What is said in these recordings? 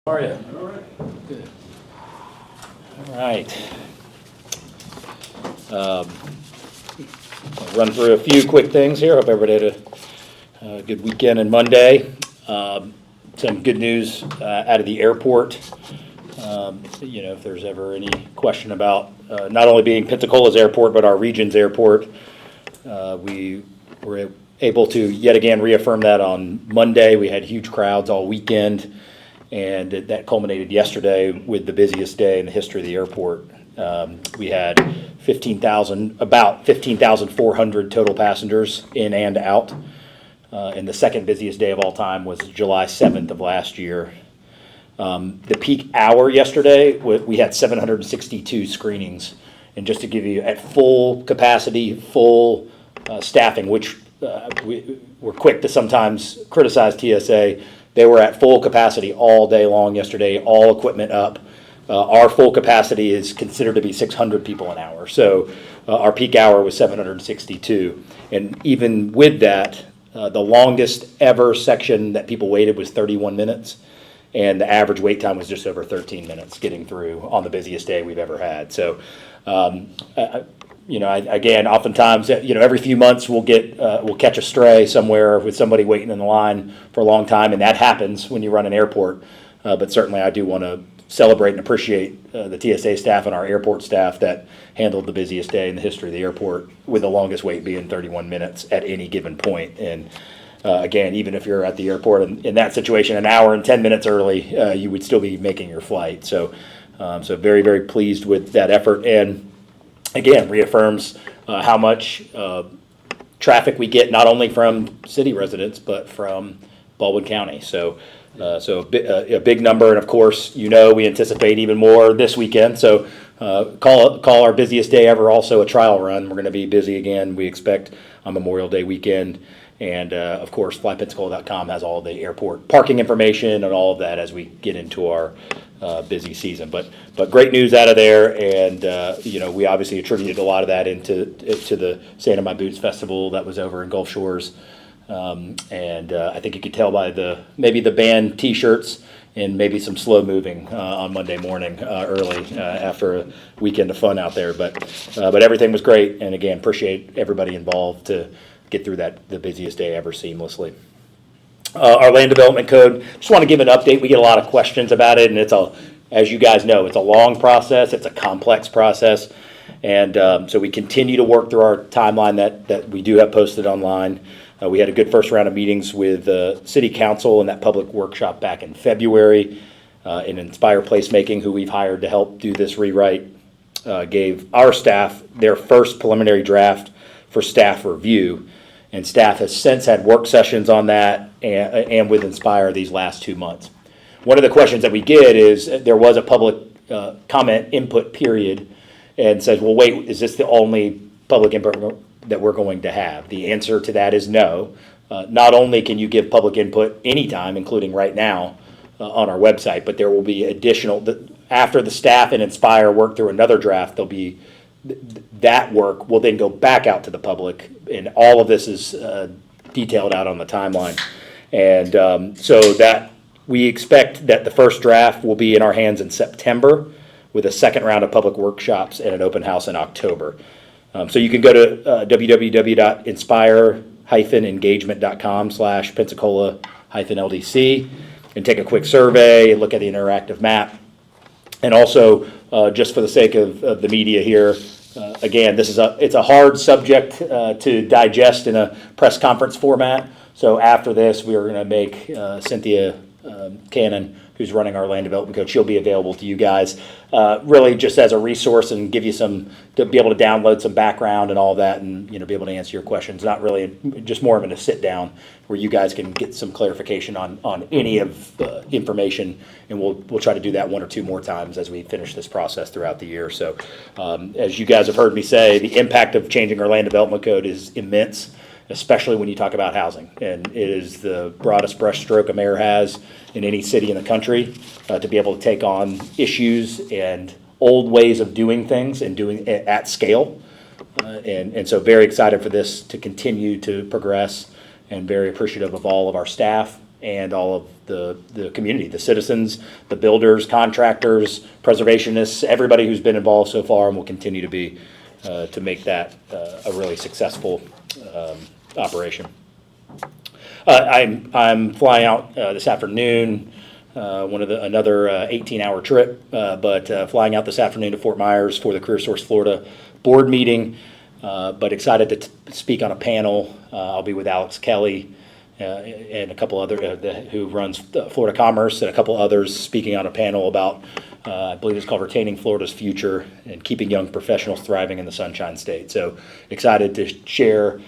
How are you? All right. Good. All right. I'll run through a few quick things here. Hope everybody had a good weekend and Monday. Some good news out of the airport. If there's ever any question about not only being Pensacola's airport, but our region's airport, we were able to yet again reaffirm that on Monday. We had huge crowds all weekend, and that culminated yesterday with the busiest day in the history of the airport. We had about 15,400 total passengers in and out. And the second busiest day of all time was July 7th of last year. The peak hour yesterday, we had 762 screenings. And just to give you, at full capacity, full staffing, which we're quick to sometimes criticize TSA, they were at full capacity all day long yesterday, all equipment up. Our full capacity is considered to be 600 people an hour. So our peak hour was 762. And even with that, the longest ever section that people waited was 31 minutes. And the average wait time was just over 13 minutes getting through on the busiest day we've ever had. So, again, oftentimes, every few months we'll catch a stray somewhere with somebody waiting in the line for a long time, and that happens when you run an airport. But certainly I do want to celebrate and appreciate the TSA staff and our airport staff that handled the busiest day in the history of the airport, with the longest wait being 31 minutes at any given point. And again, even if you're at the airport in that situation an hour and 10 minutes early, you would still be making your flight. So very, very pleased with that effort. And again, reaffirms how much traffic we get, not only from city residents, but from Baldwin County. So a big number. And of course, we anticipate even more this weekend. So call our busiest day ever also a trial run. We're going to be busy again, we expect, on Memorial Day weekend. And of course, flypensacola.com has all the airport parking information and all of that as we get into our busy season. But great news out of there, and we obviously attributed a lot of that to the Santa My Boots Festival that was over in Gulf Shores, and I think you could tell by maybe the band T-shirts and maybe some slow moving on Monday morning early after a weekend of fun out there. But everything was great, and again, appreciate everybody involved to get through the busiest day ever seamlessly. Our land development code, just want to give an update. We get a lot of questions about it, and as you guys know, it's a long process. It's a complex process. And so we continue to work through our timeline that we do have posted online. We had a good first round of meetings with City Council and that public workshop back in February. And Inspire Placemaking, who we've hired to help do this rewrite, gave our staff their first preliminary draft for staff review. And staff has since had work sessions on that and with Inspire these last 2 months. One of the questions that we get is there was a public comment input period, and says, well, wait, is this the only public input that we're going to have? The answer to that is no. Not only can you give public input anytime, including right now on our website, but there will be additional, after the staff and Inspire work through another draft, there'll be that work will then go back out to the public, and all of this is detailed out on the timeline. And so that we expect that the first draft will be in our hands in September, with a second round of public workshops and an open house in October. So you can go to www.inspire-engagement.com/Pensacola-LDC and take a quick survey, look at the interactive map. And also, just for the sake of the media here, again, it's a hard subject to digest in a press conference format. So after this, we are going to make Cynthia Cannon, who's running our land development code, she'll be available to you guys, really just as a resource, and give you to be able to download some background and all that, and be able to answer your questions. Not really, just more of a sit down where you guys can get some clarification on any of the information, and we'll try to do that one or two more times as we finish this process throughout the year. So as you guys have heard me say, the impact of changing our land development code is immense, especially when you talk about housing. And it is the broadest brushstroke a mayor has in any city in the country, to be able to take on issues and old ways of doing things and doing it at scale. And so very excited for this to continue to progress, and very appreciative of all of our staff and all of the community, the citizens, the builders, contractors, preservationists, everybody who's been involved so far and will continue to be to make that a really successful operation. I'm flying out this afternoon. Another 18-hour trip, but flying out this afternoon to Fort Myers for the Career Source Florida board meeting. But excited to speak on a panel. I'll be with Alex Kelly and a couple other who runs Florida Commerce, and a couple others speaking on a panel about I believe it's called Retaining Florida's Future and Keeping Young Professionals Thriving in the Sunshine State. So excited to share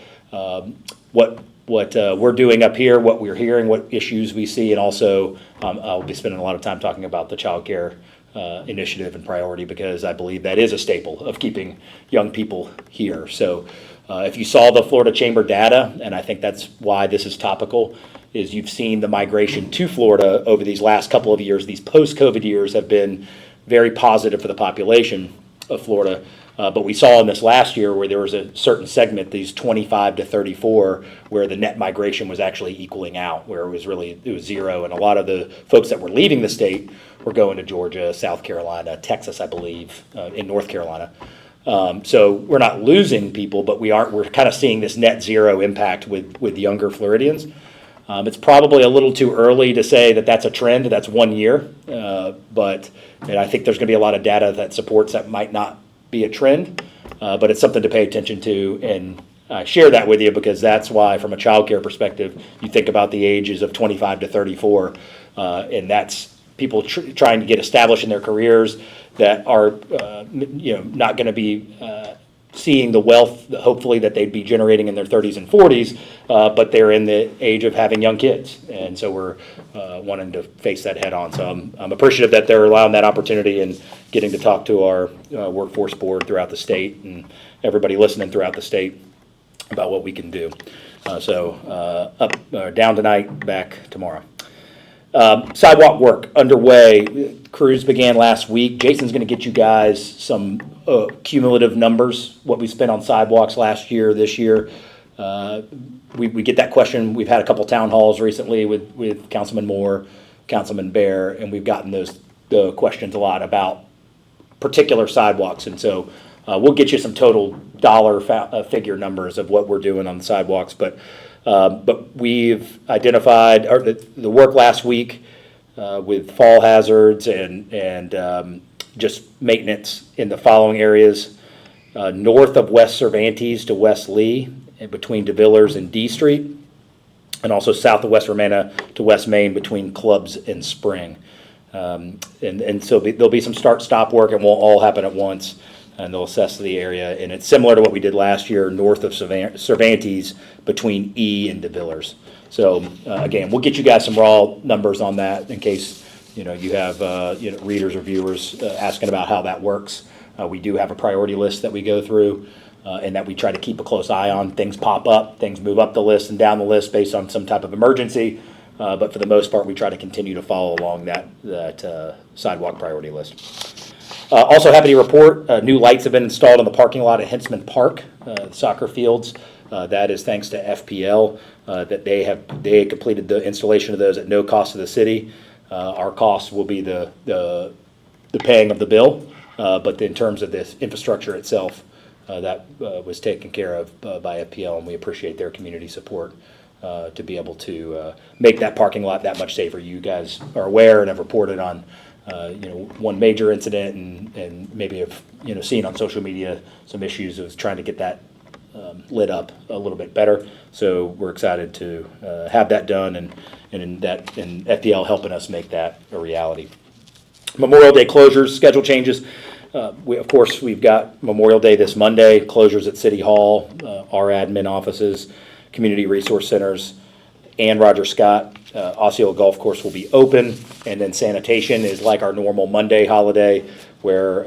what we're doing up here, what we're hearing, what issues we see, and also I'll be spending a lot of time talking about the child care initiative and priority, because I believe that is a staple of keeping young people here. So if you saw the Florida Chamber data, and I think that's why this is topical, is you've seen the migration to Florida over these last couple of years. These post-COVID years have been very positive for the population of Florida. But we saw in this last year where there was a certain segment, these 25 to 34, where the net migration was actually equaling out, where it was zero. And a lot of the folks that were leaving the state were going to Georgia, South Carolina, Texas, I believe, in North Carolina. So we're not losing people, but we're kind of seeing this net zero impact with younger Floridians. It's probably a little too early to say that that's a trend. That's 1 year. But I think there's going to be a lot of data that supports that might not be a trend, but it's something to pay attention to, and I share that with you because that's why, from a child care perspective, you think about the ages of 25 to 34, and that's people trying to get established in their careers that are not going to be seeing the wealth, hopefully, that they'd be generating in their 30s and 40s, but they're in the age of having young kids, and so we're wanting to face that head on. So I'm appreciative that they're allowing that opportunity and getting to talk to our workforce board throughout the state and everybody listening throughout the state about what we can do. Down tonight, back tomorrow. Sidewalk work underway. Crews began last week. Jason's going to get you guys some cumulative numbers, what we spent on sidewalks last year, this year. We get that question. We've had a couple town halls recently with Councilman Moore, Councilman Bear, and we've gotten those questions a lot about particular sidewalks. And so we'll get you some total dollar figure numbers of what we're doing on the sidewalks. But we've identified the work last week with fall hazards and just maintenance in the following areas: north of West Cervantes to West Lee, and between DeVillers and D Street, and also south of West Romana to West Main between Clubs and Spring. And so there'll be some start-stop work. It won't all happen at once, and they'll assess the area. And it's similar to what we did last year north of Cervantes between E and DeVillers. So again, we'll get you guys some raw numbers on that in case you have readers or viewers asking about how that works. We do have a priority list that we go through, and that we try to keep a close eye on. Things pop up, things move up the list and down the list based on some type of emergency. But for the most part, we try to continue to follow along that sidewalk priority list. Also happy to report new lights have been installed in the parking lot at Henman Park, the soccer fields. That is thanks to FPL, that they completed the installation of those at no cost to the city. Our cost will be the paying of the bill, but in terms of this infrastructure itself, that was taken care of by FPL, and we appreciate their community support to be able to make that parking lot that much safer. You guys are aware and have reported on one major incident, and maybe have seen on social media some issues of trying to get that lit up a little bit better. So we're excited to have that done, and FPL helping us make that a reality. Memorial Day closures, schedule changes. We've got Memorial Day this Monday, closures at City Hall, our admin offices, community resource centers, and Roger Scott. Osceola Golf Course will be open, and then sanitation is like our normal Monday holiday, where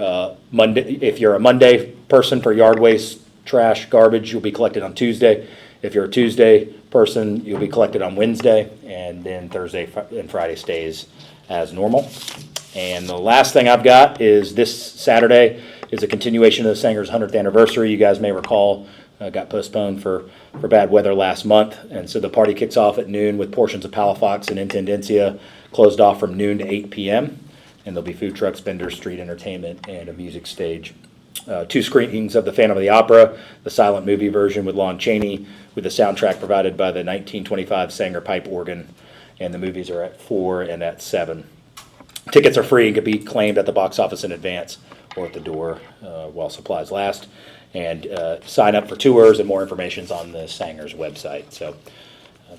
if you're a Monday person for yard waste, trash, garbage, you'll be collected on Tuesday. If you're a Tuesday person, you'll be collected on Wednesday, and then Thursday and Friday stays as normal. And the last thing I've got is this Saturday is a continuation of the Sanger's 100th anniversary. You guys may recall got postponed for bad weather last month. And so the party kicks off at noon with portions of Palafox and Intendencia closed off from noon to 8 p.m. And there'll be food trucks, vendors, street entertainment, and a music stage. 2 screenings of the Phantom of the Opera, the silent movie version with Lon Chaney, with the soundtrack provided by the 1925 Sanger pipe organ. And the movies are at 4 and at 7. Tickets are free and can be claimed at the box office in advance or at the door while supplies last. And sign up for tours and more information is on the Sanger's website. So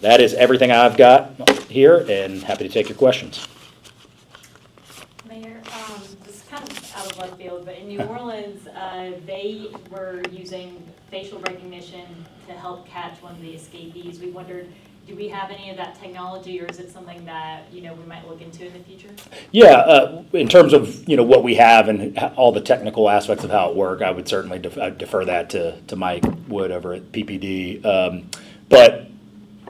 that is everything I've got here, and happy to take your questions. Mayor, this is kind of out of left field, but in New Orleans, they were using facial recognition to help catch one of the escapees. We wondered, do we have any of that technology, or is it something that, we might look into in the future? Yeah, in terms of, what we have and all the technical aspects of how it works, I would certainly defer that to Mike Wood over at PPD. But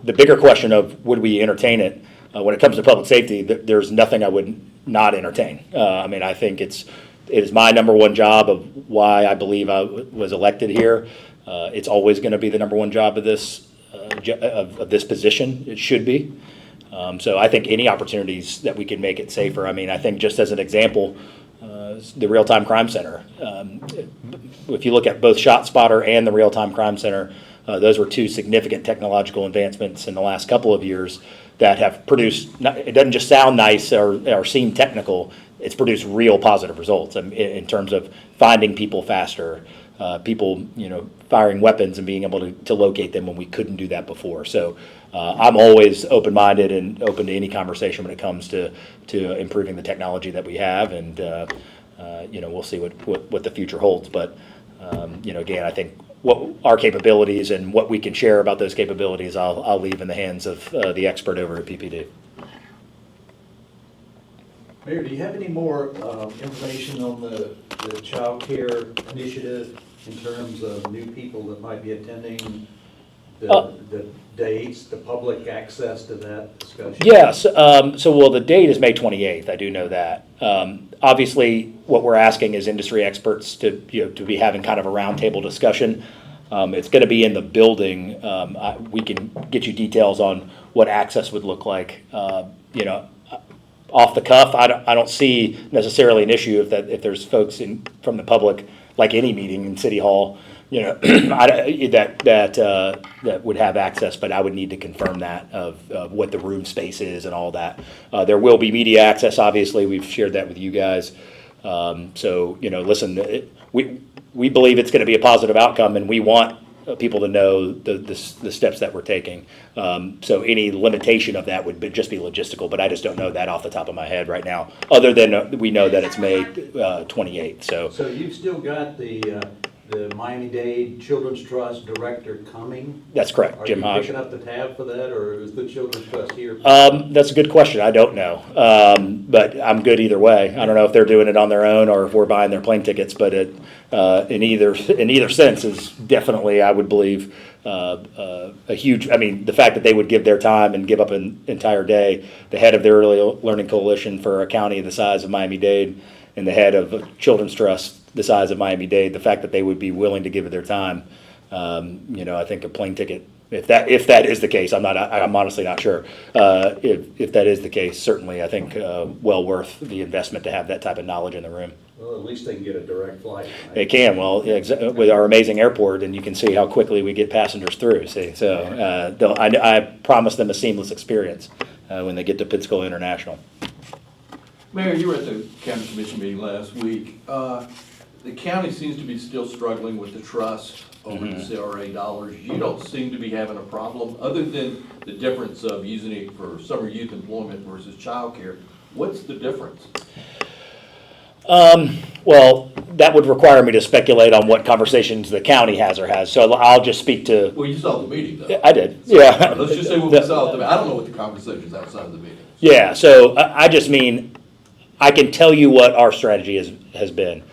the bigger question of would we entertain it, when it comes to public safety, there's nothing I would not entertain. I think it is my number one job of why I believe I was elected here. It's always going to be the number one job of this position. It should be. So I think any opportunities that we can make it safer. I think just as an example, the Real-Time Crime Center. If you look at both ShotSpotter and the Real-Time Crime Center, those were 2 significant technological advancements in the last couple of years that have produced, it doesn't just sound nice or seem technical, it's produced real positive results in terms of finding people faster, people, firing weapons and being able to locate them when we couldn't do that before. So I'm always open-minded and open to any conversation when it comes to improving the technology that we have, and we'll see what the future holds. But again, I think what our capabilities and what we can share about those capabilities, I'll leave in the hands of the expert over at PPD. Mayor, do you have any more information on the child care initiative in terms of new people that might be attending, the dates, the public access to that discussion? Yes. So the date is May 28th. I do know that. Obviously, what we're asking is industry experts to be having kind of a roundtable discussion. It's going to be in the building. We can get you details on what access would look like. Off the cuff, I don't see necessarily an issue if there's folks from the public, like any meeting in City Hall, that would have access, but I would need to confirm that of what the room space is and all that. There will be media access, obviously. We've shared that with you guys. Listen, we believe it's going to be a positive outcome, and we want people to know the steps that we're taking. So any limitation of that would just be logistical, but I just don't know that off the top of my head right now, other than we know that it's May 28th. So you've still got the Miami-Dade Children's Trust director coming? That's correct, Jim Hodge. Are you picking up the tab for that, or is the Children's Trust here? That's a good question. I don't know, but I'm good either way. I don't know if they're doing it on their own or if we're buying their plane tickets, but in either sense is definitely, I would believe, a huge. The fact that they would give their time and give up an entire day, the head of the Early Learning Coalition for a county the size of Miami-Dade, and the head of Children's Trust the size of Miami-Dade, the fact that they would be willing to give it their time, I think a plane ticket, if that is the case, I'm honestly not sure. If that is the case, certainly I think well worth the investment to have that type of knowledge in the room. Well, at least they can get a direct flight. Right? They can. Well, with our amazing airport, and you can see how quickly we get passengers through. I promise them a seamless experience when they get to Pensacola International. Mayor, you were at the county commission meeting last week. The county seems to be still struggling with the trust over the CRA dollars. You don't seem to be having a problem, other than the difference of using it for summer youth employment versus child care. What's the difference? Well, that would require me to speculate on what conversations the county has or has. So I'll just speak to. Well, you saw the meeting, though. I did. So, yeah. Let's just say what we saw. I don't know what the conversations outside of the meeting. Yeah. So I just mean I can tell you what our strategy has been.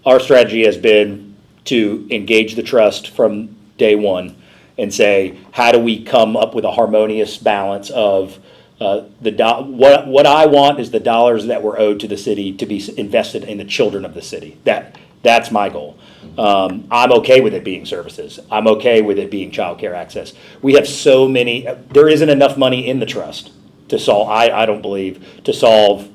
Our strategy has been to engage the trust from day one and say, how do we come up with a harmonious balance of what I want is the dollars that were owed to the city to be invested in the children of the city. That's my goal. I'm okay with it being services. I'm okay with it being childcare access. We have so many, there isn't enough money in the trust to solve, I don't believe, to solve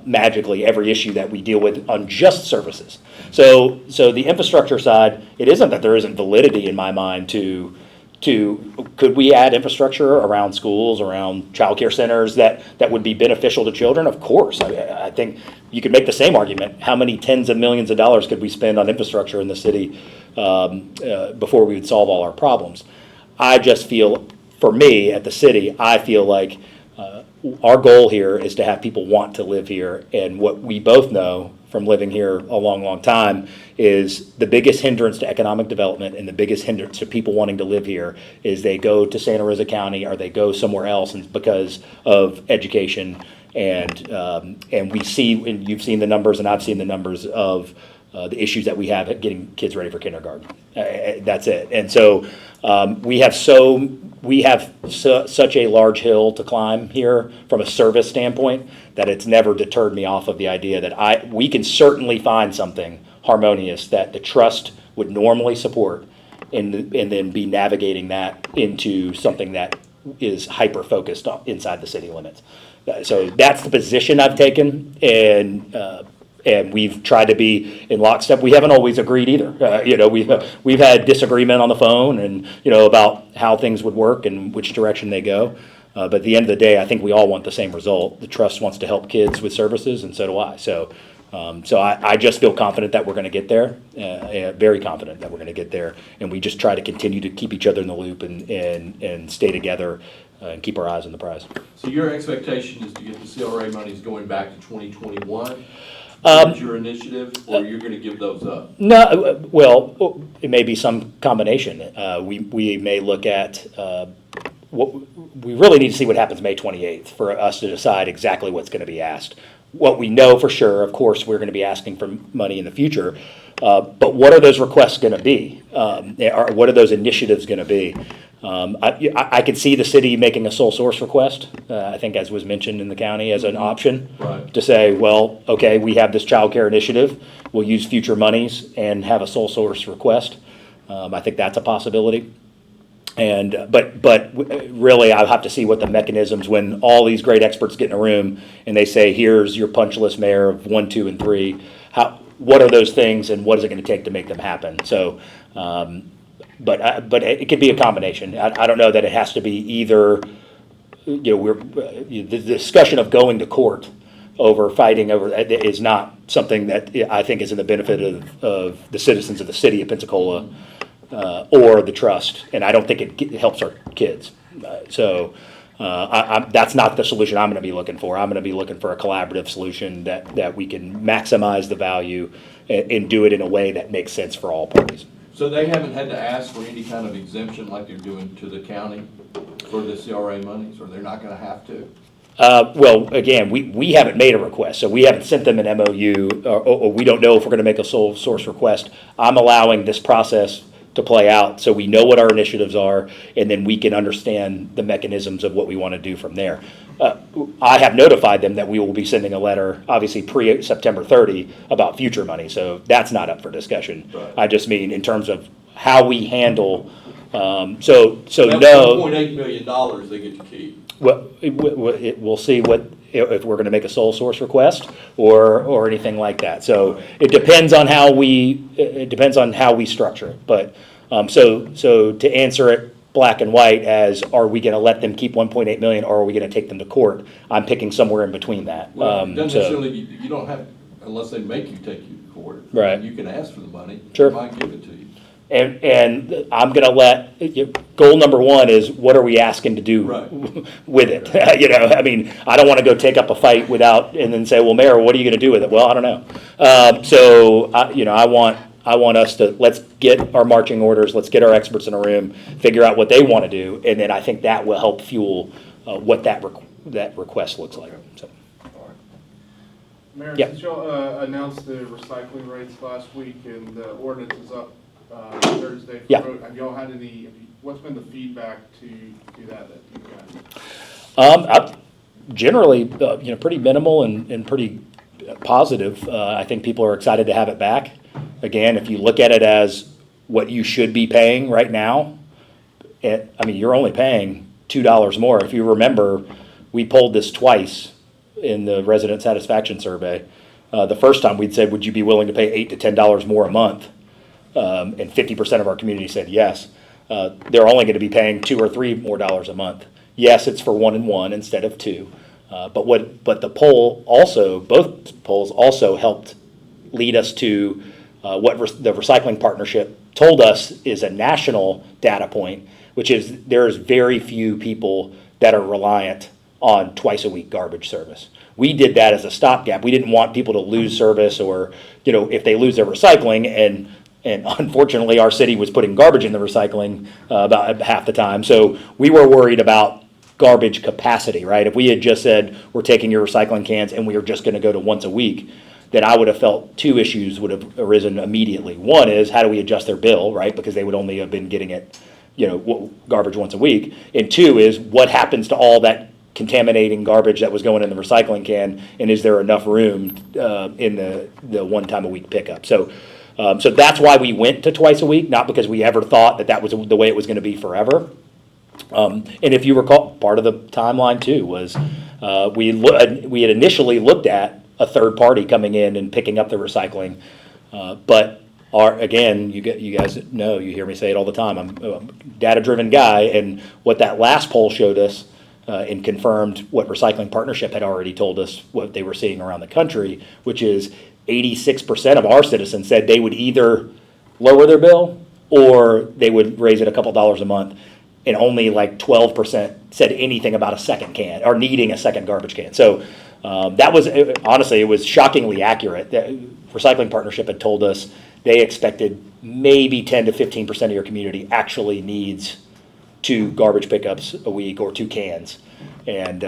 magically every issue that we deal with on just services. So the infrastructure side, it isn't that there isn't validity in my mind to could we add infrastructure around schools, around childcare centers that would be beneficial to children? Of course. I think you could make the same argument. How many tens of millions of dollars could we spend on infrastructure in the city before we would solve all our problems? I just feel, for me at the city, I feel like our goal here is to have people want to live here. And what we both know from living here a long, long time is the biggest hindrance to economic development and the biggest hindrance to people wanting to live here is they go to Santa Rosa County or they go somewhere else and because of education. And we see, and you've seen the numbers and I've seen the numbers of the issues that we have at getting kids ready for kindergarten. That's it. And so we have such a large hill to climb here from a service standpoint that it's never deterred me off of the idea that we can certainly find something harmonious that the trust would normally support and then be navigating that into something that is hyper-focused inside the city limits. So that's the position I've taken, and we've tried to be in lockstep. We haven't always agreed either. We've had disagreement on the phone and, about how things would work and which direction they go. But at the end of the day, I think we all want the same result. The trust wants to help kids with services, and so do I. So I just feel confident that we're going to get there, very confident that we're going to get there. And we just try to continue to keep each other in the loop and stay together and keep our eyes on the prize. So your expectation is to get the CRA monies going back to 2021? Is your initiative, or you're going to give those up? No, well, it may be some combination. We may look at we really need to see what happens May 28th for us to decide exactly what's going to be asked. What we know for sure, of course, we're going to be asking for money in the future, but what are those requests going to be? What are those initiatives going to be? I could see the city making a sole source request, I think as was mentioned in the county, as an option. Right. To say, well, okay, we have this child care initiative, we'll use future monies and have a sole source request. I think that's a possibility. But really, I'll have to see what the mechanisms, when all these great experts get in a room and they say, here's your punch list, Mayor, of 1, 2, and 3. What are those things, and what is it going to take to make them happen? So, but it could be a combination. I don't know that it has to be either. The discussion of going to court over fighting over is not something that I think is in the benefit of the citizens of the city of Pensacola. Or the trust, and I don't think it helps our kids. That's not the solution I'm going to be looking for. I'm going to be looking for a collaborative solution that we can maximize the value and do it in a way that makes sense for all parties. So they haven't had to ask for any kind of exemption like they're doing to the county for the CRA monies, or they're not going to have to? Well, again, we haven't made a request, so we haven't sent them an MOU, or we don't know if we're going to make a sole source request. I'm allowing this process to play out so we know what our initiatives are, and then we can understand the mechanisms of what we want to do from there. I have notified them that we will be sending a letter, obviously pre-September 30, about future money, so that's not up for discussion. Right. I just mean in terms of how we handle, so that no. $1.8 million they get to keep. Well, we'll see if we're going to make a sole source request or anything like that. So it depends on how we structure it. But so to answer it black and white as, are we going to let them keep 1.8 million, or are we going to take them to court? I'm picking somewhere in between that. Well, it doesn't necessarily, you don't have, unless they make you take you to court. Right. You can ask for the money. Sure. They might give it to you. And I'm going to goal number one is, what are we asking to do right. with it? I mean, I don't want to go take up a fight and then say, well, Mayor, what are you going to do with it? Well, I don't know. I want us to, let's get our marching orders, let's get our experts in a room, figure out what they want to do, and then I think that will help fuel what that request looks like. So. Mayor, Yeah. since y'all announced the recycling rates last week and the ordinance is up Thursday, Yeah. have y'all had what's been the feedback to do that you've gotten? Generally, pretty minimal and pretty positive. I think people are excited to have it back. again, if you look at it as what you should be paying right now, you're only paying $2 more. If you remember, we polled this twice in the resident satisfaction survey. The first time we'd said, would you be willing to pay $8 to $10 more a month? And 50% of our community said yes. They're only going to be paying $2 or $3 more a month. Yes, it's for 1 and 1 instead of 2. But the poll also, both polls also helped lead us to what the recycling partnership told us is a national data point, which is there's very few people that are reliant on twice a week garbage service. We did that as a stopgap. We didn't want people to lose service, or if they lose their recycling, and unfortunately our city was putting garbage in the recycling about half the time. So we were worried about garbage capacity, right? If we had just said we're taking your recycling cans and we are just going to go to once a week, then I would have felt two issues would have arisen immediately. One is, how do we adjust their bill, right? Because they would only have been getting it, garbage once a week. And two is, what happens to all that contaminating garbage that was going in the recycling can, and is there enough room in the 1 time a week pickup? So that's why we went to twice a week, not because we ever thought that was the way it was going to be forever. And if you recall, part of the timeline too was we had initially looked at a third party coming in and picking up the recycling, but you guys know, you hear me say it all the time, I'm a data-driven guy, and what that last poll showed us and confirmed what Recycling Partnership had already told us what they were seeing around the country, which is 86% of our citizens said they would either lower their bill or they would raise it a couple dollars a month, and only like 12% said anything about a second can or needing a second garbage can. So that was, honestly, it was shockingly accurate. The Recycling Partnership had told us they expected maybe 10 to 15% of your community actually needs 2 garbage pickups a week or 2 cans. And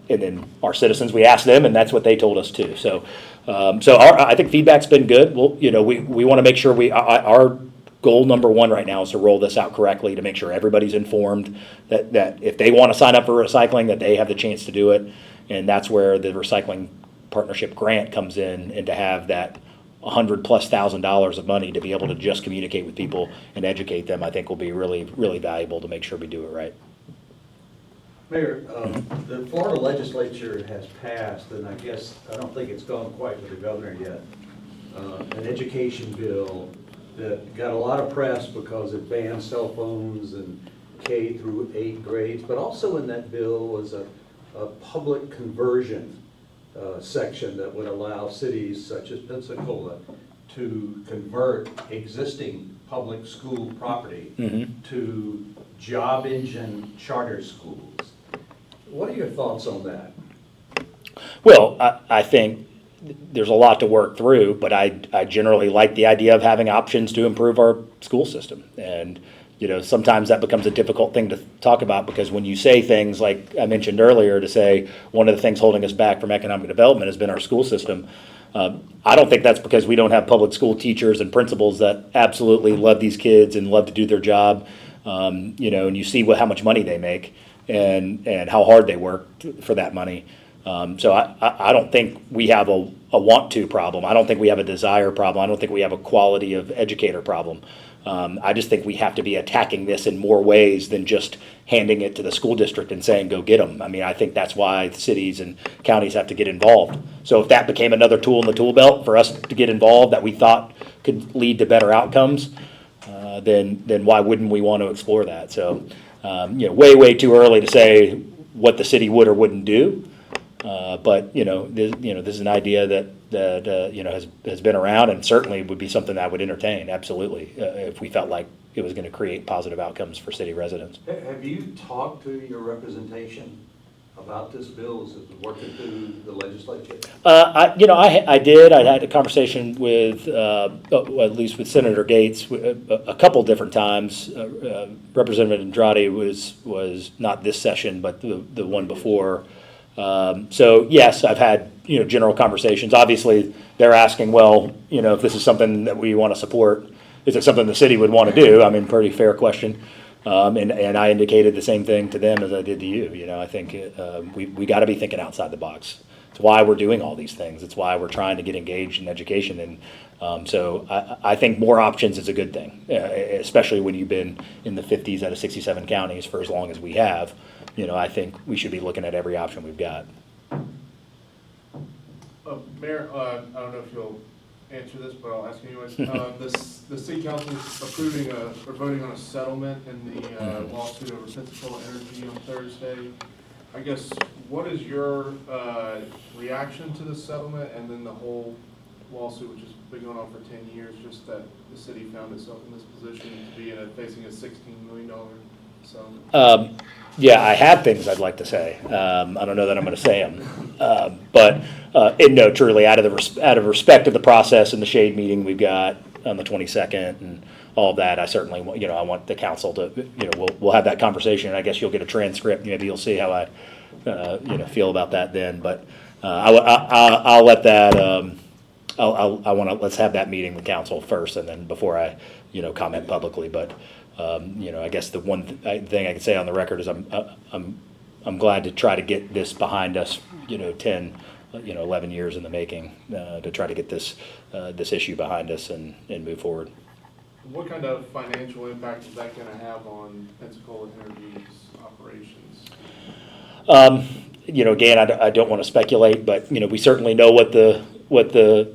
then our citizens, we asked them, and that's what they told us too. So I think feedback's been good. Well, we want to make sure our goal number 1 right now is to roll this out correctly, to make sure everybody's informed that if they want to sign up for recycling, that they have the chance to do it. And that's where the Recycling Partnership grant comes in, and to have that $100,000+ of money to be able to just communicate with people and educate them, I think will be really, really valuable to make sure we do it right. Mayor, the Florida legislature has passed, and I don't think it's gone quite to the governor yet, an education bill that got a lot of press because it banned cell phones and K through 8 grades, but also in that bill was a public conversion section that would allow cities such as Pensacola to convert existing public school property to job engine charter schools. What are your thoughts on that? Well, I think there's a lot to work through, but I generally like the idea of having options to improve our school system. And sometimes that becomes a difficult thing to talk about, because when you say things like I mentioned earlier, to say one of the things holding us back from economic development has been our school system. I don't think that's because we don't have public school teachers and principals that absolutely love these kids and love to do their job. And you see how much money they make and how hard they work for that money. So I don't think we have a want to problem. I don't think we have a desire problem. I don't think we have a quality of educator problem. I just think we have to be attacking this in more ways than just handing it to the school district and saying, go get them. I think that's why cities and counties have to get involved. So if that became another tool in the tool belt for us to get involved that we thought could lead to better outcomes, then why wouldn't we want to explore that? So, way too early to say what the city would or wouldn't do. But this is an idea that has been around, and certainly would be something that I would entertain, absolutely, if we felt like it was going to create positive outcomes for city residents. Have you talked to your representation about this bill? Is it working through the legislature? I did. I had a conversation with, at least with Senator Gates, a couple different times. Representative Andrade was not this session, but the one before. So yes, I've had general conversations. Obviously, they're asking, well, if this is something that we want to support, is it something the city would want to do? Pretty fair question. And I indicated the same thing to them as I did to you. I think we got to be thinking outside the box. It's why we're doing all these things. It's why we're trying to get engaged in education. And so I think more options is a good thing, especially when you've been in the 50s out of 67 counties for as long as we have. I think we should be looking at every option we've got. Mayor, I don't know if you'll answer this, but I'll ask anyways. The city council is approving or voting on a settlement in the lawsuit over Pensacola Energy on Thursday. I guess, what is your reaction to the settlement and then the whole lawsuit, which has been going on for 10 years, just that the city found itself in this position to be facing a $16 million settlement? Yeah, I have things I'd like to say. I don't know that I'm going to say them, but no, truly, out of respect of the process and the shade meeting we've got on the 22nd and all of that, I certainly, I want the council to, we'll have that conversation. And I guess you'll get a transcript. Maybe you'll see how I, feel about that then. But I'll let that. Let's have that meeting with council first, and then before I, comment publicly. But I guess the one thing I can say on the record is I'm glad to try to get this behind us. 10, 11 years in the making to try to get this issue behind us and move forward. What kind of financial impact is that going to have on Pensacola Energy's operations? Again, I don't want to speculate, but we certainly know what the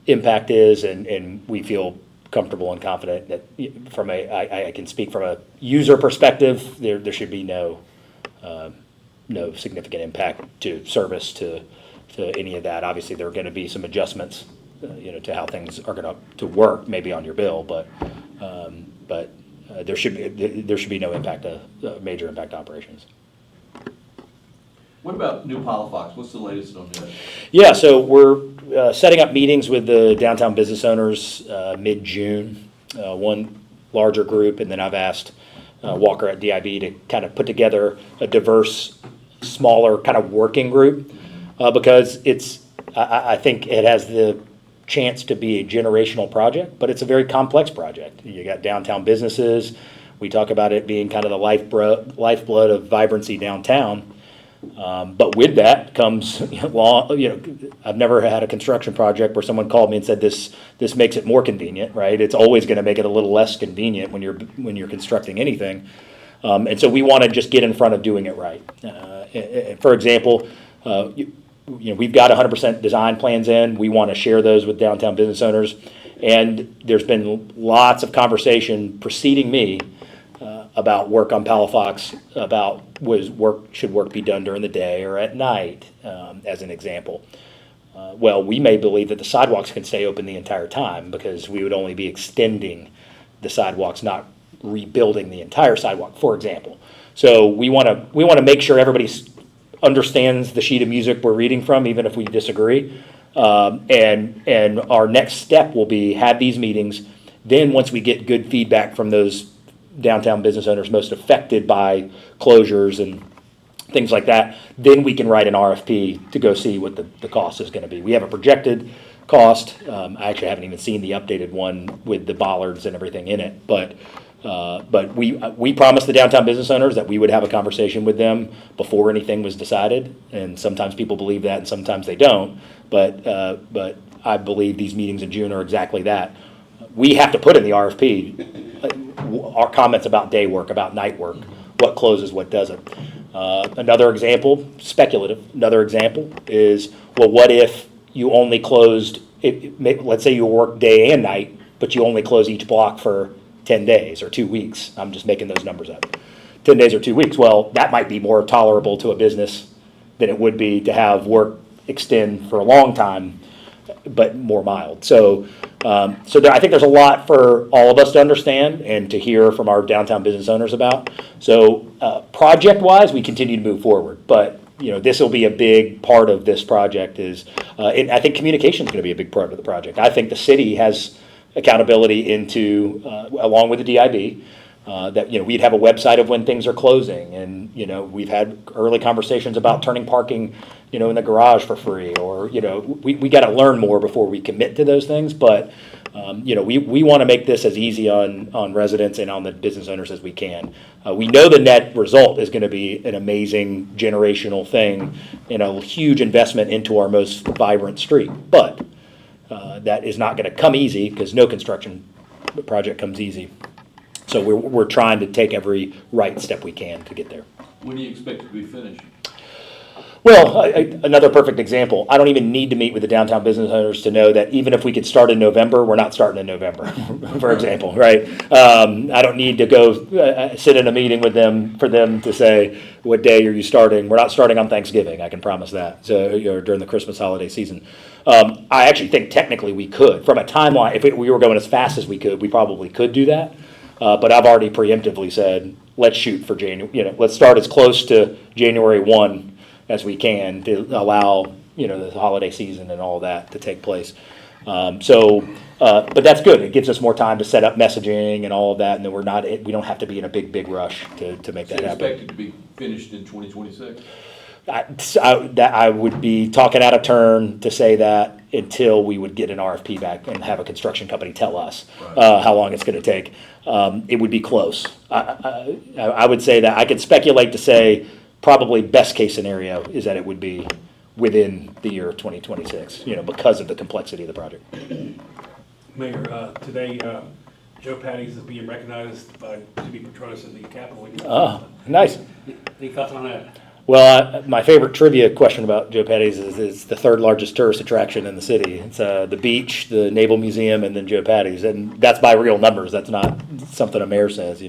impact is, and we feel comfortable and confident that I can speak from a user perspective. There should be no significant impact to service to any of that. Obviously, there are going to be some adjustments, to how things are going to work, maybe on your bill, but there should be no impact, major impact to operations. What about New Palafox? What's the latest on that? Yeah, so we're setting up meetings with the downtown business owners mid-June, one larger group, and then I've asked Walker at DIB to kind of put together a diverse, smaller kind of working group because I think it has the chance to be a generational project, but it's a very complex project. You got downtown businesses. We talk about it being kind of the lifeblood of vibrancy downtown. But with that comes I've never had a construction project where someone called me and said this makes it more convenient, right? It's always going to make it a little less convenient when you're constructing anything. And so we want to just get in front of doing it right. For example, we've got 100% design plans in. We want to share those with downtown business owners. And there's been lots of conversation preceding me about work on Palafox, about should work be done during the day or at night, as an example. Well, we may believe that the sidewalks can stay open the entire time because we would only be extending the sidewalks, not rebuilding the entire sidewalk, for example. So we want to make sure everybody understands the sheet of music we're reading from, even if we disagree. And our next step will be have these meetings. Then once we get good feedback from those downtown business owners most affected by closures and things like that, then we can write an RFP to go see what the cost is going to be. We have a projected cost. I actually haven't even seen the updated one with the bollards and everything in it, but we promised the downtown business owners that we would have a conversation with them before anything was decided, and sometimes people believe that and sometimes they don't, but I believe these meetings in June are exactly that. We have to put in the RFP our comments about day work, about night work, what closes, what doesn't. Another example, speculative, is, well, what if you only closed, let's say you work day and night, but you only close each block for 10 days or 2 weeks. I'm just making those numbers up. 10 days or 2 weeks. Well, that might be more tolerable to a business than it would be to have work extend for a long time, but more mild. So I think there's a lot for all of us to understand and to hear from our downtown business owners about. So project-wise, we continue to move forward, but this will be a big part of this project. And I think communication is going to be a big part of the project. I think the city has accountability into, along with the DIB, that we'd have a website of when things are closing, and we've had early conversations about turning parking in the garage for free, or we got to learn more before we commit to those things, but we want to make this as easy on residents and on the business owners as we can. We know the net result is going to be an amazing generational thing and a huge investment into our most vibrant street. But that is not going to come easy because no construction project comes easy. So we're trying to take every right step we can to get there. When do you expect it to be finished? Well, another perfect example. I don't even need to meet with the downtown business owners to know that even if we could start in November, we're not starting in November, for example, right? I don't need to go sit in a meeting with them for them to say, what day are you starting? We're not starting on Thanksgiving, I can promise that, so during the Christmas holiday season. I actually think technically we could. From a timeline, if we were going as fast as we could, we probably could do that. But I've already preemptively said, let's shoot for January, let's start as close to January 1 as we can to allow, the holiday season and all that to take place. But that's good. It gives us more time to set up messaging and all of that, and then we don't have to be in a big rush to make So that you happen. expect it to be finished in 2026? I would be talking out of turn to say that until we would get an RFP back and have a construction company tell us how long it's going to take. It would be close. I would say that I could speculate to say probably best case scenario is that it would be within the year 2026, because of the complexity of the project. Mayor, today, Joe Patties is being recognized by City Patronus of the Capitol. Oh, nice. Any thoughts on that? Well, my favorite trivia question about Joe Patties is the third largest tourist attraction in the city. It's the beach, the Naval Museum, and then Joe Patties. And that's by real numbers. That's not something a mayor says,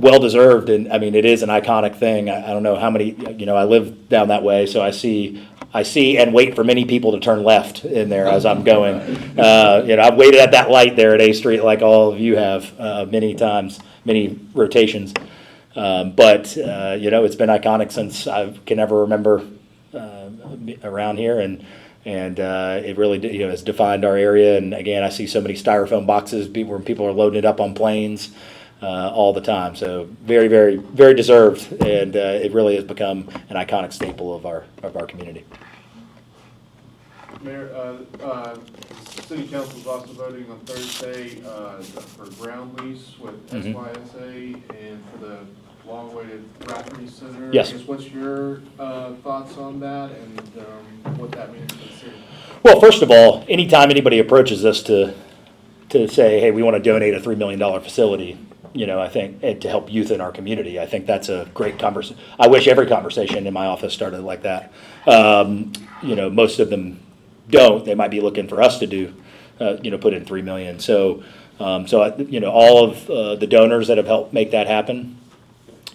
well-deserved. And, I mean, it is an iconic thing. I don't know how many, I live down that way, so I see and wait for many people to turn left in there as I'm going. I've waited at that light there at A Street like all of you have many times, many rotations. But it's been iconic since I can ever remember around here, and it really has defined our area. And again, I see so many styrofoam boxes where people are loading it up on planes all the time. So very, very, very deserved, and it really has become an iconic staple of our community. Mayor, City Council is also voting on Thursday for ground lease with SYSA and for the long-awaited Rafferty Center. Yes. I guess what's your thoughts on that and what that means for the city? Well, first of all, anytime anybody approaches us to say, hey, we want to donate a $3 million facility, I think to help youth in our community, I think that's a great conversation. I wish every conversation in my office started like that. Most of them don't. They might be looking for us to do, put in $3 million. So all of the donors that have helped make that happen,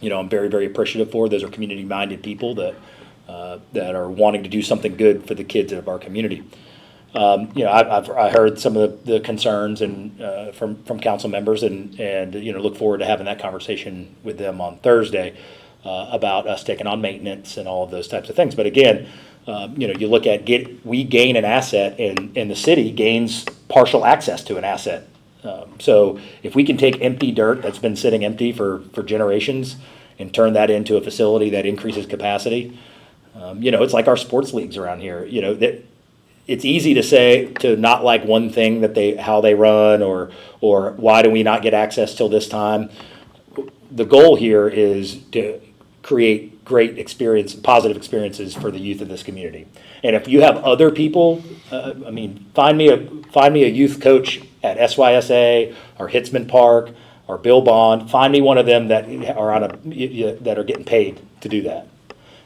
I'm very, very appreciative for. Those are community-minded people that are wanting to do something good for the kids of our community. I heard some of the concerns and from council members, and look forward to having that conversation with them on Thursday about us taking on maintenance and all of those types of things. But again, you look at we gain an asset, and the city gains partial access to an asset. So if we can take empty dirt that's been sitting empty for generations and turn that into a facility that increases capacity, it's like our sports leagues around here. It's easy to say to not like one thing how they run, or why do we not get access till this time. The goal here is to create great positive experiences for the youth of this community. And if you have other people, find me a youth coach at SYSA or Hitzman Park or Bill Bond. Find me one of them that are that are getting paid to do that.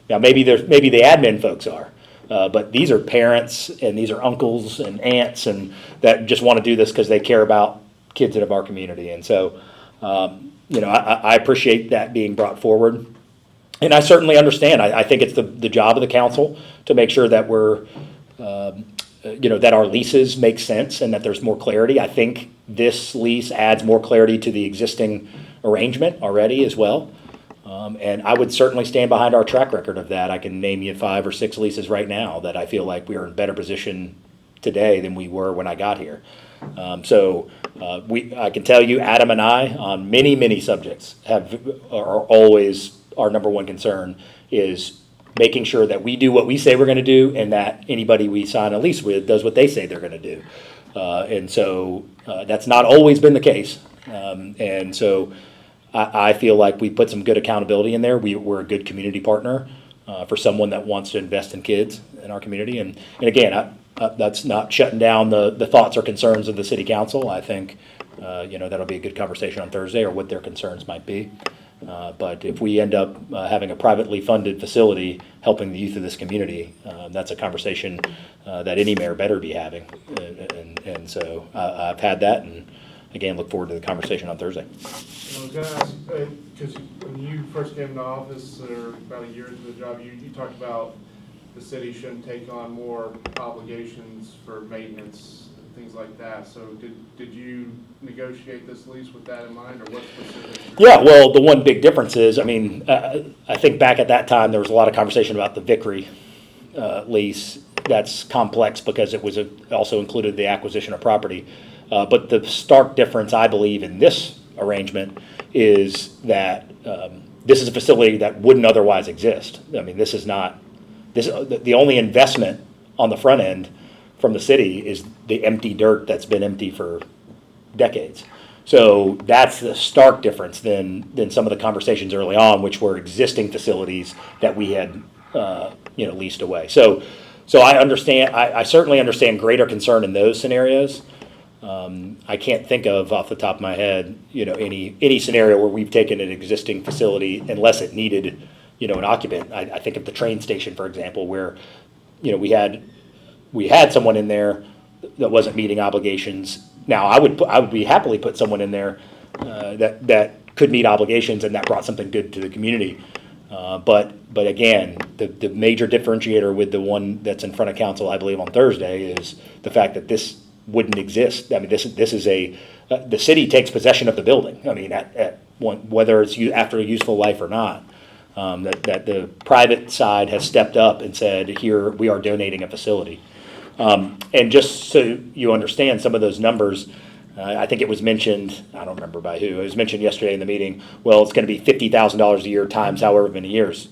Now maybe the admin folks are. But these are parents, and these are uncles and aunts, and that just want to do this because they care about kids of our community. And so, I appreciate that being brought forward, and I certainly understand. I think it's the job of the council to make sure that we're, that our leases make sense and that there's more clarity. I think this lease adds more clarity to the existing arrangement already as well. And I would certainly stand behind our track record of that. I can name you 5 or 6 leases right now that I feel like we are in better position today than we were when I got here. I can tell you, Adam and I, on many, many subjects, are always our number one concern is making sure that we do what we say we're going to do, and that anybody we sign a lease with does what they say they're going to do. And so that's not always been the case. And so I feel like we put some good accountability in there. We're a good community partner for someone that wants to invest in kids in our community. And again, that's not shutting down the thoughts or concerns of the city council. I think, that'll be a good conversation on Thursday, or what their concerns might be. But if we end up having a privately funded facility helping the youth of this community, that's a conversation that any mayor better be having. And so I've had that, and again, look forward to the conversation on Thursday. I was gonna ask, because when you first came into office, or about a year into the job, you talked about the city shouldn't take on more obligations for maintenance and things like that. So did you negotiate this lease with that in mind, or what specifics? Yeah, well, the one big difference is, I think back at that time, there was a lot of conversation about the Vickery lease. That's complex because it was also included the acquisition of property. But the stark difference, I believe, in this arrangement is that this is a facility that wouldn't otherwise exist. This is not, the only investment on the front end from the city is the empty dirt that's been empty for decades. So that's the stark difference than some of the conversations early on, which were existing facilities that we had leased away. So I understand. I certainly understand greater concern in those scenarios. I can't think of off the top of my head, any scenario where we've taken an existing facility unless it needed, an occupant. I think of the train station, for example, where, we had someone in there that wasn't meeting obligations. Now, I would be happily put someone in there that could meet obligations, and that brought something good to the community. But again, the major differentiator with the one that's in front of council, I believe, on Thursday, is the fact that this wouldn't exist. This is the city takes possession of the building. Whether it's after a useful life or not, that the private side has stepped up and said, here, we are donating a facility. And just so you understand some of those numbers, I think it was mentioned, I don't remember by who, it was mentioned yesterday in the meeting, well, it's going to be $50,000 a year times however many years.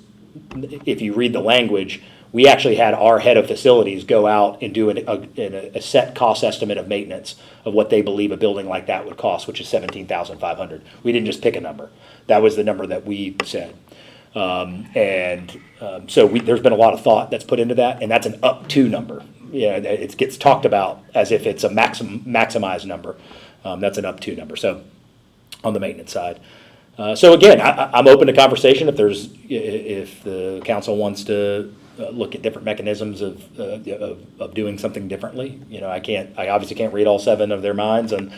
If you read the language, we actually had our head of facilities go out and do a set cost estimate of maintenance of what they believe a building like that would cost, which is $17,500. We didn't just pick a number. That was the number that we said. So there's been a lot of thought that's put into that, and that's an up to number. It gets talked about as if it's a maximized number. That's an up to number. So on the maintenance side. So again, I'm open to conversation if the council wants to look at different mechanisms of doing something differently. I obviously can't read all 7 of their minds on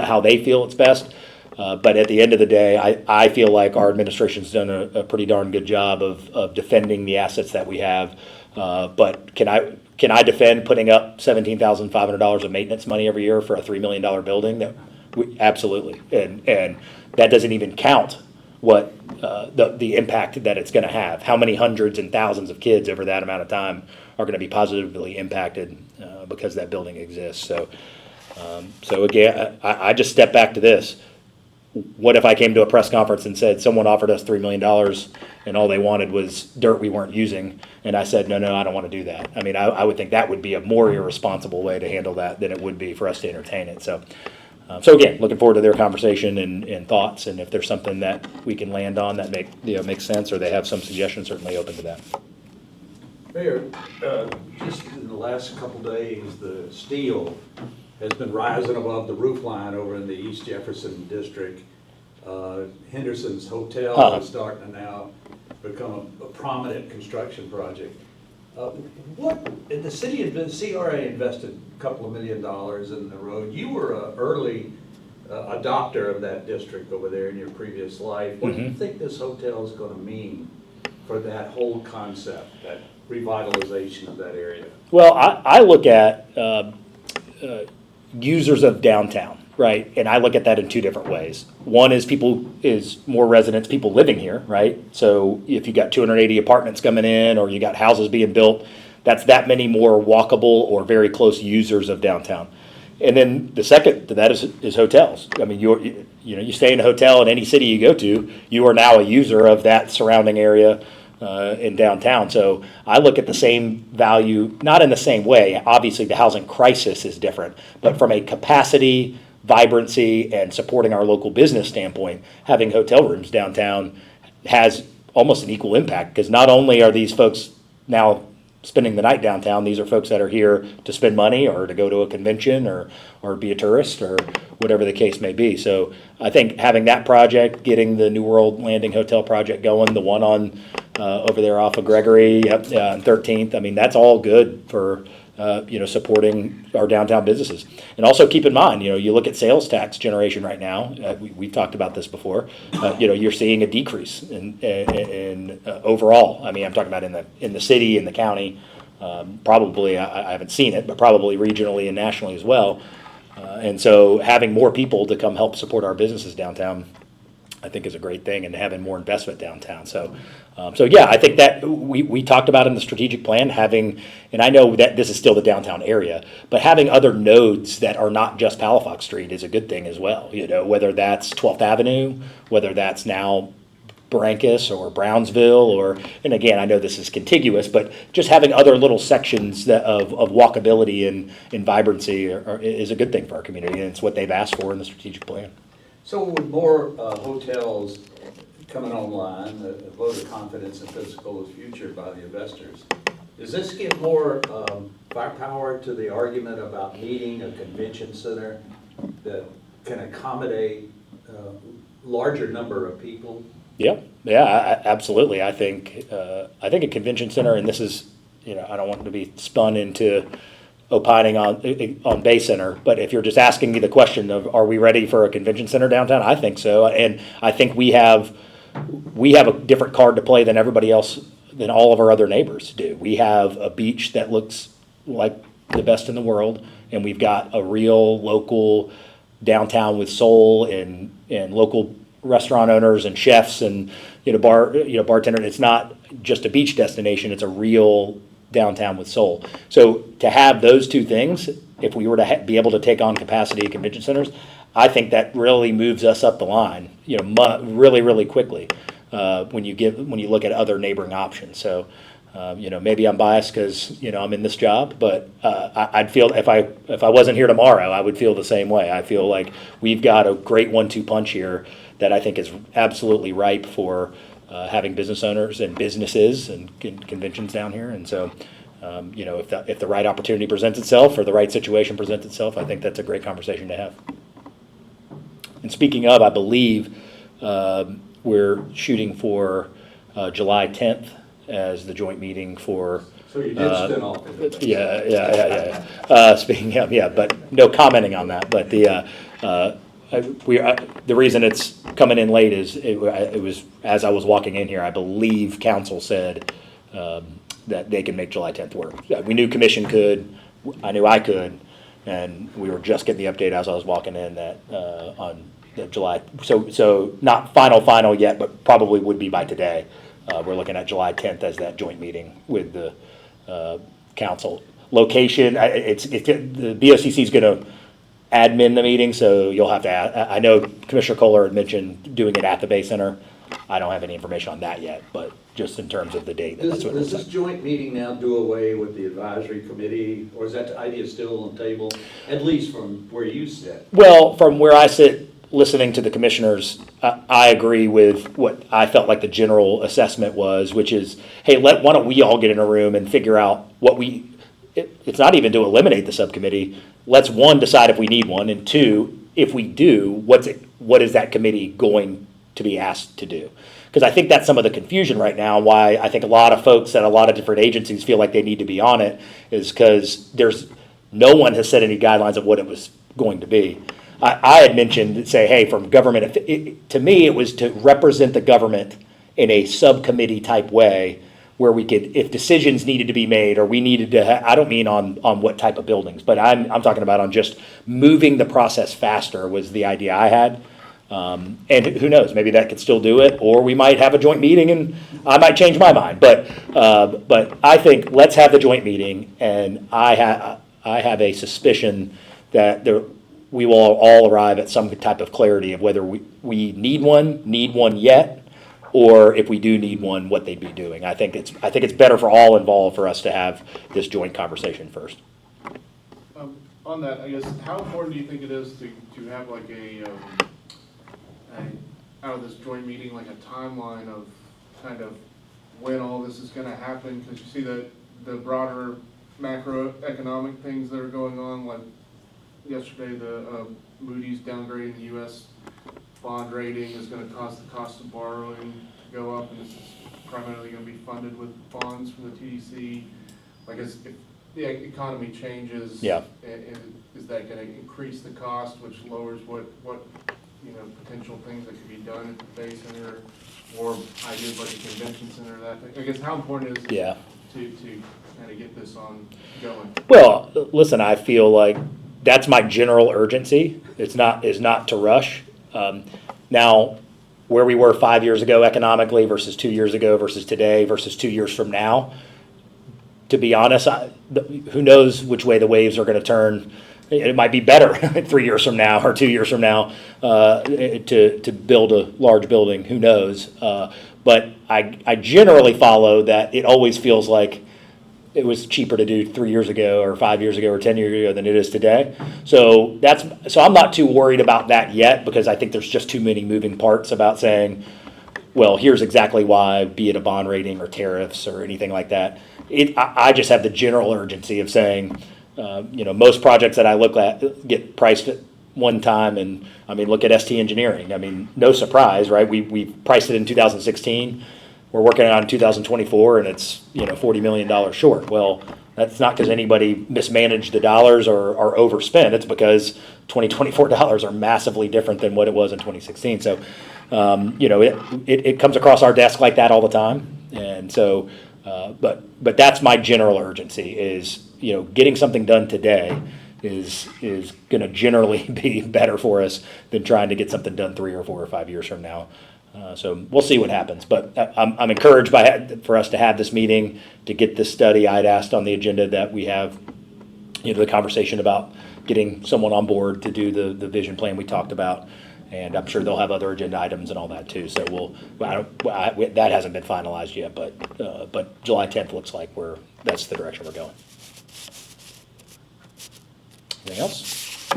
how they feel it's best. But at the end of the day, I feel like our administration's done a pretty darn good job of defending the assets that we have. But can I defend putting up $17,500 of maintenance money every year for a $3 million building? Absolutely. And that doesn't even count what the impact that it's going to have. How many hundreds and thousands of kids over that amount of time are going to be positively impacted because that building exists. So again, I just step back to this. What if I came to a press conference and said someone offered us $3 million and all they wanted was dirt we weren't using, and I said, no, I don't want to do that. I would think that would be a more irresponsible way to handle that than it would be for us to entertain it. So again, looking forward to their conversation and thoughts, and if there's something that we can land on that makes sense, or they have some suggestions, certainly open to that. Mayor, just in the last couple days, the steel has been rising above the roof line over in the East Jefferson district. Henderson's Hotel is starting to now become a prominent construction project. The city of the CRA invested a couple of $1 million in the road. You were an early adopter of that district over there in your previous life. What do you think this hotel is going to mean for that whole concept, that revitalization of that area? Well, I look at users of downtown, right? And I look at that in 2 different ways. One is more residents, people living here, right? So if you got 280 apartments coming in, or you got houses being built, that's that many more walkable or very close users of downtown. And then the second to that is hotels. You stay in a hotel in any city you go to, you are now a user of that surrounding area. in downtown. So I look at the same value, not in the same way. Obviously, the housing crisis is different, but from a capacity, vibrancy, and supporting our local business standpoint, having hotel rooms downtown has almost an equal impact, because not only are these folks now spending the night downtown, these are folks that are here to spend money or to go to a convention or be a tourist or whatever the case may be. So I think having that project, getting the New World Landing Hotel project going, the one on over there off of Gregory, on 13th, I mean, that's all good for supporting our downtown businesses. And also keep in mind, you look at sales tax generation right now. We've talked about this before. You're seeing a decrease in overall. I mean, I'm talking about in the city, in the county. Probably, I haven't seen it, but probably regionally and nationally as well. And so having more people to come help support our businesses downtown, I think is a great thing, and having more investment downtown. So yeah, I think that we talked about in the strategic plan having, and I know that this is still the downtown area, but having other nodes that are not just Palafox Street is a good thing as well. Whether that's 12th Avenue, whether that's now Barrancas or Brownsville, and again, I know this is contiguous, but just having other little sections of walkability and vibrancy is a good thing for our community, and it's what they've asked for in the strategic plan. So with more hotels coming online, a vote of confidence in Pensacola's future by the investors, does this give more firepower to the argument about needing a convention center that can accommodate a larger number of people? Yeah, absolutely. I think a convention center, and this is, I don't want to be spun into opining on Bay Center, but if you're just asking me the question of are we ready for a convention center downtown, I think so, and I think we have a different card to play than everybody else, than all of our other neighbors do. We have a beach that looks like the best in the world, and we've got a real local downtown with soul and local restaurant owners and chefs and bartender. It's not just a beach destination; it's a real downtown with soul. So to have those two things, if we were to be able to take on capacity at convention centers, I think that really moves us up the line, really, really quickly when you look at other neighboring options. So, maybe I'm biased because I'm in this job, but I'd feel if I wasn't here tomorrow, I would feel the same way. I feel like we've got a great 1-2 punch here that I think is absolutely ripe for having business owners and businesses and conventions down here. And so, if the right opportunity presents itself or the right situation presents itself, I think that's a great conversation to have. And speaking of, I believe we're shooting for July 10th as the joint meeting for. So you did spin off. Yeah. Speaking of, but no commenting on that. But the reason it's coming in late is it was as I was walking in here, I believe council said that they can make July 10th work. We knew commission could, I knew I could, and we were just getting the update as I was walking in that on the July. So not final yet, but probably would be by today. We're looking at July 10th as that joint meeting with the council. Location, the BOCC is going to admin the meeting, so you'll have to add. I know Commissioner Kohler had mentioned doing it at the Bay Center. I don't have any information on that yet, but just in terms of the date. Does this joint meeting now do away with the advisory committee, or is that idea still on the table, at least from where you sit? Well, from where I sit, listening to the commissioners, I agree with what I felt like the general assessment was, which is, hey, why don't we all get in a room and figure out what it's not even to eliminate the subcommittee. Let's, one, decide if we need one, and two, if we do, what is that committee going to be asked to do? Because I think that's some of the confusion right now, why I think a lot of folks at a lot of different agencies feel like they need to be on it, is because no one has set any guidelines of what it was going to be. I had mentioned, say, hey, from government, to me, it was to represent the government in a subcommittee type way where we could, if decisions needed to be made or we needed to, I don't mean on what type of buildings, but I'm talking about on just moving the process faster was the idea I had. And who knows, maybe that could still do it, or we might have a joint meeting and I might change my mind. But I think let's have the joint meeting, and I have a suspicion that we will all arrive at some type of clarity of whether we need one yet, or if we do need one, what they'd be doing. I think it's better for all involved for us to have this joint conversation first. On that, I guess, how important do you think it is to have like out of this joint meeting, like a timeline of kind of when all this is gonna happen? Because you see the broader macroeconomic things that are going on, like yesterday, the Moody's downgrading the US bond rating is gonna cause the cost of borrowing to go up, and this is primarily gonna be funded with bonds from the TDC. Like, if the economy changes, Yeah. and is that gonna increase the cost, which lowers what potential things that could be done at the Bay Center, or ideas like a convention center, that thing? I guess, how important is it Yeah. to kind of get this on going? Well, listen, I feel like that's my general urgency. Is not to rush. Now, where we were 5 years ago economically versus 2 years ago versus today versus 2 years from now, to be honest, who knows which way the waves are going to turn. It might be better 3 years from now or 2 years from now to build a large building. Who knows? But I generally follow that it always feels like it was cheaper to do 3 years ago or 5 years ago or 10 years ago than it is today. So I'm not too worried about that yet, because I think there's just too many moving parts about saying, well, here's exactly why, be it a bond rating or tariffs or anything like that. I just have the general urgency of saying, most projects that I look at get priced at one time, and I mean, look at ST Engineering. I mean, no surprise, right? We priced it in 2016. We're working on 2024, and it's $40 million short. Well, that's not because anybody mismanaged the dollars or overspent. It's because 2024 dollars are massively different than what it was in 2016. So, it comes across our desk like that all the time, and so. But that's my general urgency is, getting something done today is going to generally be better for us than trying to get something done 3 or 4 or 5 years from now. So we'll see what happens. But I'm encouraged for us to have this meeting, to get this study. I'd asked on the agenda that we have, the conversation about getting someone on board to do the vision plan we talked about. And I'm sure they'll have other agenda items and all that too. So that hasn't been finalized yet, but July 10th looks like that's the direction we're going. Anything else?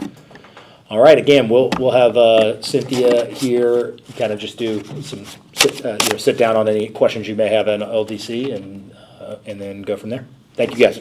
All right. Again, we'll have Cynthia here, kind of just do some sit down on any questions you may have in LDC, and then go from there. Thank you, guys.